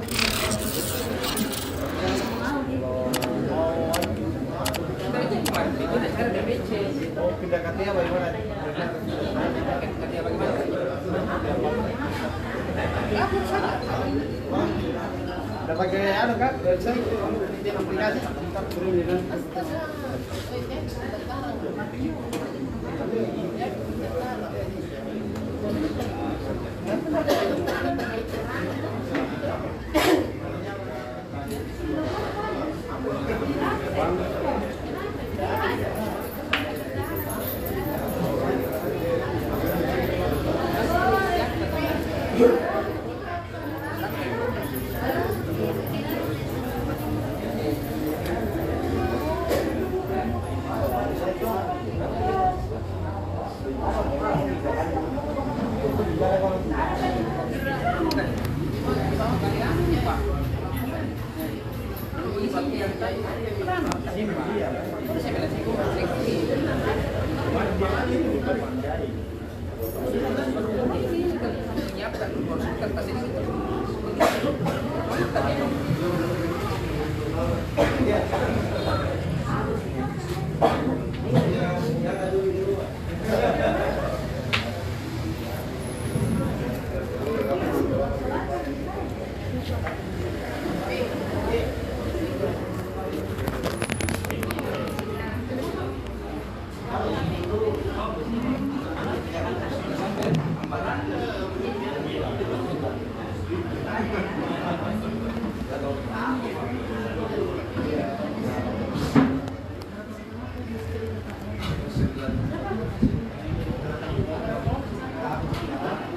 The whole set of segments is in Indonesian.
Oh, pindah Katia bagaimana? Katia bagaimana? Udah pakai anu kan? Website di aplikasi.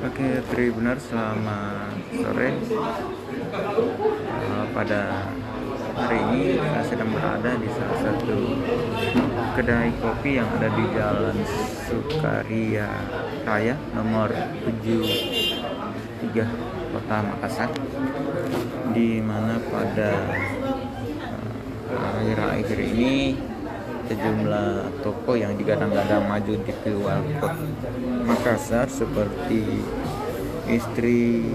Oke, Tribuners, selamat sore. Pada hari ini saya sedang berada di salah satu kedai kopi yang ada di Jalan Sukaria Raya nomor 73 Kota Makassar, di mana pada akhir-akhir ini sejumlah toko yang digadang-gadang maju di Pilwalkot Makassar seperti istri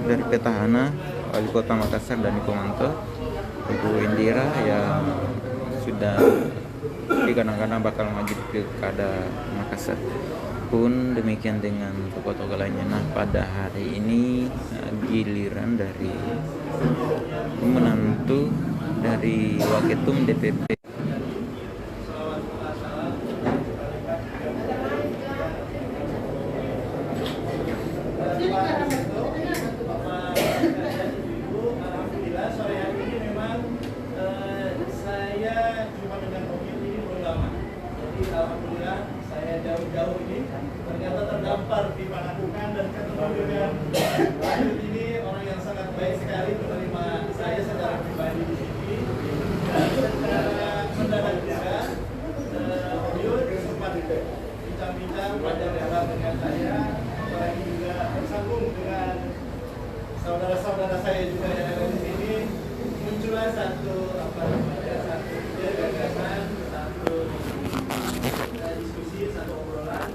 dari petahana Wali Kota Makassar dan Komanto, Ibu Indira, yang sudah digadang-gadang bakal maju di Pilkada Makassar. Pun demikian dengan toko-toko lainnya. Nah, pada hari ini giliran dari menantu dari Waketum DPP Alhamdulillah saya jauh-jauh ini ternyata terdampar di Panakukang dan ketemu dengan Wahid ini, orang yang sangat baik sekali menerima saya secara pribadi di sini, dan secara mendadak juga Yud sempat bincang-bincang panjang lebar dengan saya, apalagi juga bersambung dengan saudara-saudara saya juga yang ada di sini. Muncullah satu gagasan, satu diskusi, satu obrolan,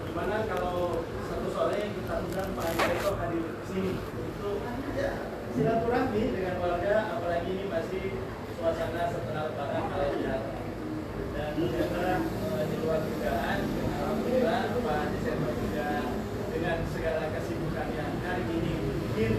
dimana kalau satu sore kita undang Pak Eko hadir di sini untuk silaturahmi dengan warga, apalagi ini masih suasana setelah Lebaran halal bihalal. Dan ternyata di luar dugaan, alhamdulillah Pak Desember juga dengan segala kesibukannya hari ini mungkin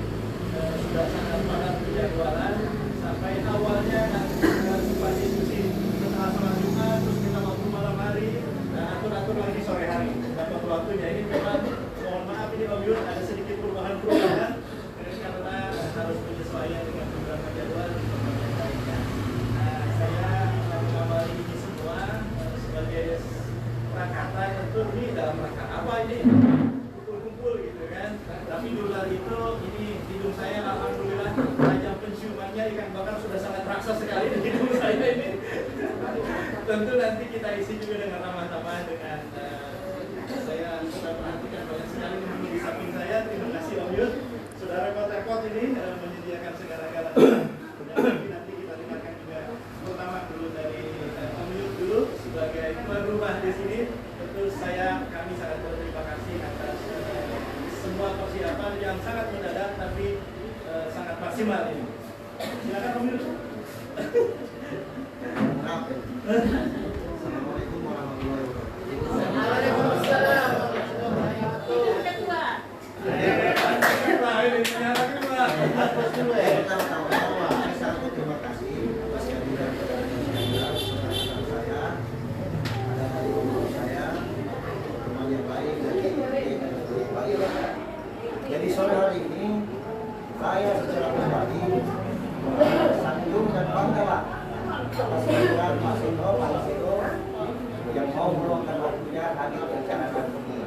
sudah sangat padat penjadwalan, sampai awalnya sempat diskusi setelah sholat Jumat, terus kita waktu malam hari, dan atur-atur lagi sore hari. Dan waktu-waktunya ini memang, mohon maaf ini Om Yud, ada sedikit perubahan-perubahan karena harus penyesuaian dengan beberapa jadwal lainnya. Nah, saya mengawali ini semua sebagai prakata, tentu ini dalam rangka apa ini? Kumpul-kumpul gitu kan. Tapi di luar itu, ini hidung saya alhamdulillah tajam penciumannya, ikan bakar sudah sangat raksa sekali di hidung saya ini. Tentu nanti kita isi juga dengan ramah-tamah dengan saya sudah perhatikan banyak sekali menunggu di samping saya. Terima kasih Om Yud sudah repot-repot ini menyediakan segala-galanya. Dan nanti kita dengarkan juga pertama dulu dari Om Yud dulu sebagai tuan rumah di sini. Tentu kami sangat berterima kasih atas semua persiapan yang sangat mendadak, tapi sangat maksimal ini. Silakan Om Yus. Assalamualaikum warahmatullahi wabarakatuh. Waalaikumsalam. Pertama-tama saya sangat berterima kasih atas kehadiran saya, ada dari guru saya, teman yang baik dari baik. Jadi sore hari ini saya secara pribadi sanjung dan bangga lah atas kehadiran Mas Ino, Pak Sino yang mau meluangkan waktunya hadir berbicarakan ini.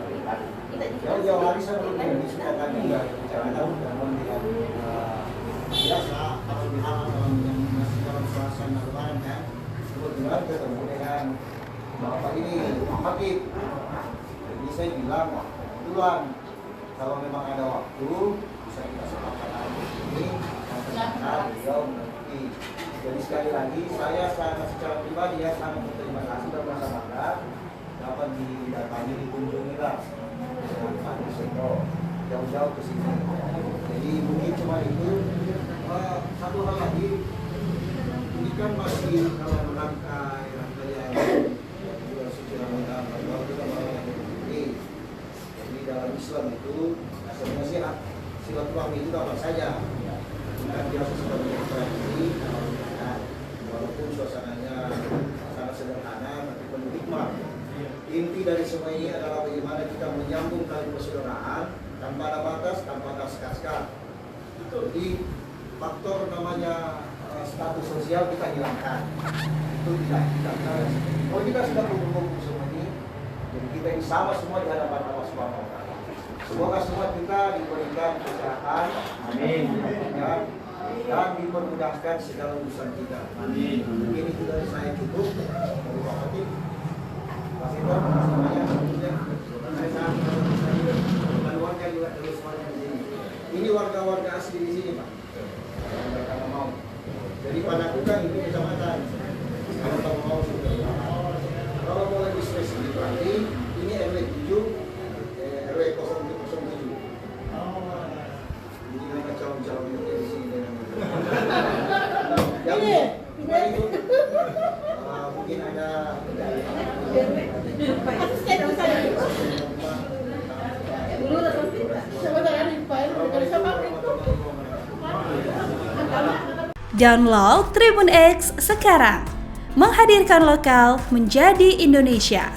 Jauh-jauh hari sebelum ini sudah kami bicarakan dan melihat biasa kalau dihalang dalam yang masih dalam suasana lebaran kan, kebetulan ketemu dengan bapak ini Pak Hatip. Jadi saya bilang, kebetulan kalau memang ada waktu bisa kita sepakatkan ini dan ternyata beliau mengerti. Jadi sekali lagi saya secara pribadi ya sangat berterima kasih dan merasa bangga dapat didatangi, dikunjungi lah dengan Pak Seno jauh-jauh ke sini. Jadi mungkin cuma itu. Satu hal lagi, ini kan masih dalam rangkaian juga suci Ramadan, kalau kita ini. Jadi dalam Islam itu sebenarnya silaturahmi itu apa saja. Bukan biasa seperti ini, walaupun suasananya sangat sederhana, tapi penuh hikmah. Inti dari semua ini adalah bagaimana kita menyambung tali persaudaraan tanpa ada batas, tanpa ada sekat-sekat. Jadi faktor namanya status sosial kita hilangkan. Itu tidak kita. Kalau kita sudah kumpul-kumpul semua ini, jadi kita ini sama semua di hadapan Allah Subhanahu wa Ta'ala. Semoga semua kita diberikan kesehatan, amin, dan dipermudahkan segala urusan kita. Amin. Mungkin itu dari saya cukup. Dari Pak Hatip. Mas Ito, semuanya. Saya sangat keluarga juga terus semuanya di sini. Ini warga-warga asli di sini, Pak. Mereka mau. Jadi Panakukan itu kecamatan. Kalau kamu mau sudah. Kalau mau lebih spesifik lagi, ini RW 7, RW 07. Ini nama calon-calon yang di sini. Yang itu mungkin ada Download Tribun X sekarang, menghadirkan lokal menjadi Indonesia.